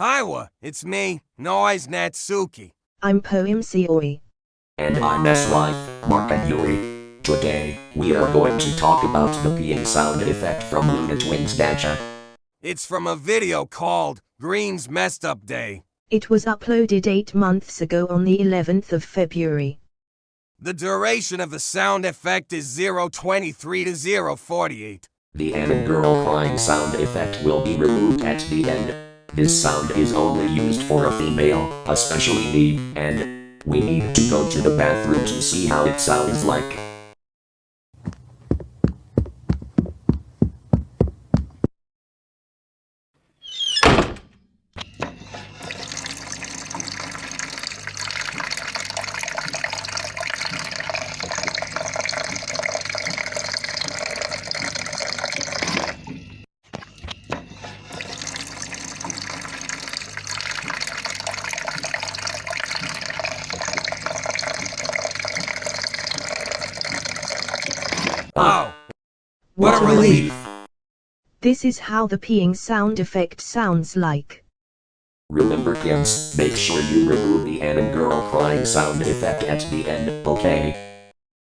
Hiwa, it's me, Noise Natsuki. I'm Poem Sayori. And I'm S-Life, Mark and Yuri. Today, we are going to talk about the peeing sound effect from Luna Twins Gacha. It's from a video called Green's Messed Up Day. It was uploaded 8 months ago on the 11th of February. The duration of the sound effect is 0:23 to 0:48. The anime girl crying sound effect will be removed at the end. This sound is only used for a female, especially me, and we need to go to the bathroom to see how it sounds like. Oh, what a relief! This is how the peeing sound effect sounds like. Remember kids, make sure you remove the anime girl crying sound effect at the end, okay?